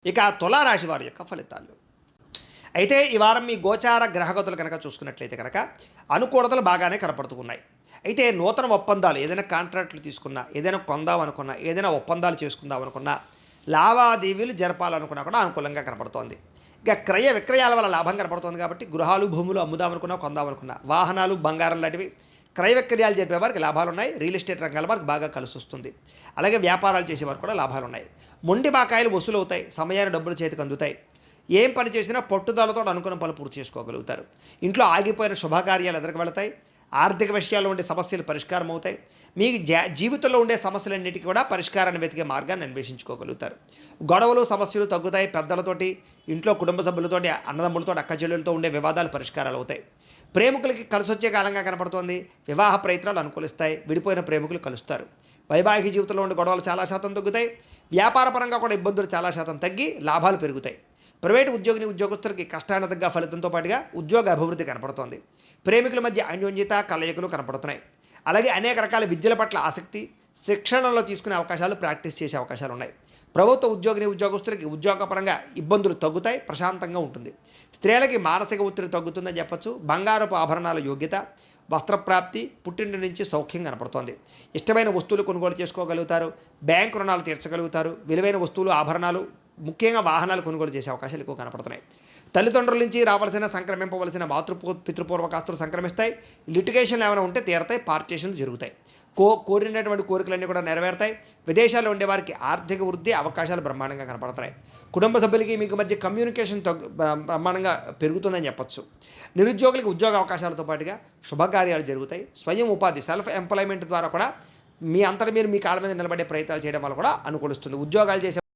ఇక తులారాశి వారి యొక్క ఫలితాలు. అయితే ఈ వారం మీ గోచార గ్రహగతులు కనుక చూసుకున్నట్లయితే కనుక అనుకూలతలు బాగానే కనపడుతూ ఉన్నాయి. అయితే నూతన ఒప్పందాలు ఏదైనా కాంట్రాక్టులు తీసుకున్నా, ఏదైనా కొందాం అనుకున్నా, ఏదైనా ఒప్పందాలు చేసుకుందాం అనుకున్నా, లావాదేవీలు జరపాలనుకున్నా కూడా అనుకూలంగా కనపడుతోంది. ఇక క్రయ విక్రయాల వల్ల లాభం కనపడుతోంది కాబట్టి గృహాలు, భూములు అమ్ముదామనుకున్నా, కొందామనుకున్నా, వాహనాలు, బంగారం లాంటివి క్రయ విక్రయాలు జరిపే వారికి లాభాలు ఉన్నాయి. రియల్ ఎస్టేట్ రంగాల వారికి బాగా కలిసి వస్తుంది. అలాగే వ్యాపారాలు చేసేవారికి కూడా లాభాలు ఉన్నాయి. మొండి బాకాయలు వసూలు అవుతాయి. సమయాన్ని డబ్బులు చేతికి అందుతాయి. ఏం పని చేసినా పట్టుదలతో అనుకున్న పనులు పూర్తి చేసుకోగలుగుతారు. ఇంట్లో ఆగిపోయిన శుభకార్యాలు ఎదురుకు వెళతాయి. ఆర్థిక విషయాల్లో ఉండే సమస్యలు పరిష్కారం అవుతాయి. మీకు జీవితంలో ఉండే సమస్యలన్నిటికీ కూడా పరిష్కారాన్ని వెతికే మార్గాన్ని అన్వేషించుకోగలుగుతారు. గొడవలు, సమస్యలు తగ్గుతాయి. పెద్దలతోటి, ఇంట్లో కుటుంబ సభ్యులతోటి, అన్నదమ్ములతో, అక్కచెల్లెలతో ఉండే వివాదాలు పరిష్కారాలు అవుతాయి. ప్రేమికులకి కలిసి వచ్చే కాలంగా కనపడుతోంది. వివాహ ప్రయత్నాలు అనుకూలిస్తాయి. విడిపోయిన ప్రేమికులు కలుస్తారు. వైవాహిక జీవితంలో ఉండే గొడవలు చాలా శాతం తగ్గుతాయి. వ్యాపారపరంగా కూడా ఇబ్బందులు చాలా శాతం తగ్గి లాభాలు పెరుగుతాయి. ప్రైవేటు ఉద్యోగస్తులకి కష్టానికి తగ్గ ఫలితంతో పాటుగా ఉద్యోగ అభివృద్ధి కనపడుతోంది. ప్రేమికుల మధ్య అన్యోన్యత, కలయికలు కనపడుతున్నాయి. అలాగే అనేక రకాల విద్యల పట్ల ఆసక్తి, శిక్షణలో తీసుకునే అవకాశాలు, ప్రాక్టీస్ చేసే అవకాశాలు ఉన్నాయి. ప్రభుత్వ ఉద్యోగస్తులకి ఉద్యోగపరంగా ఇబ్బందులు తగ్గుతాయి. ప్రశాంతంగా ఉంటుంది. స్త్రీలకి మానసిక ఒత్తిడి తగ్గుతుందని చెప్పచ్చు. బంగారపు ఆభరణాల యోగ్యత, వస్త్రప్రాప్తి, పుట్టింటి నుంచి సౌఖ్యం కనపడుతోంది. ఇష్టమైన వస్తువులు కొనుగోలు చేసుకోగలుగుతారు. బ్యాంకు రుణాలు తీర్చగలుగుతారు. విలువైన వస్తువులు, ఆభరణాలు, ముఖ్యంగా వాహనాలు కొనుగోలు చేసే అవకాశాలు ఎక్కువ కనపడుతున్నాయి. తల్లిదండ్రుల నుంచి రావాల్సిన, సంక్రమింపవలసిన పితృపూర్వకాస్తులు సంక్రమిస్తాయి. లిటిగేషన్లు ఏమైనా ఉంటే తీరతాయి. పార్టీషన్లు జరుగుతాయి. కోరినటువంటి కోరికలన్నీ కూడా నెరవేరుతాయి. విదేశాల్లో ఉండేవారికి ఆర్థిక వృద్ధి అవకాశాలు బ్రహ్మాండంగా కనపడుతున్నాయి. కుటుంబ సభ్యులకి మీకు మధ్య కమ్యూనికేషన్ బ్రహ్మాండంగా పెరుగుతుందని చెప్పచ్చు. నిరుద్యోగులకి ఉద్యోగ అవకాశాలతో పాటుగా శుభకార్యాలు జరుగుతాయి. స్వయం ఉపాధి, సెల్ఫ్ ఎంప్లాయ్మెంట్ ద్వారా కూడా మీ అంతటా మీరు మీ కాళ్ళ మీద నిలబడే ప్రయత్నాలు చేయడం వల్ల కూడా అనుకూలిస్తుంది. ఉద్యోగాలు చేసే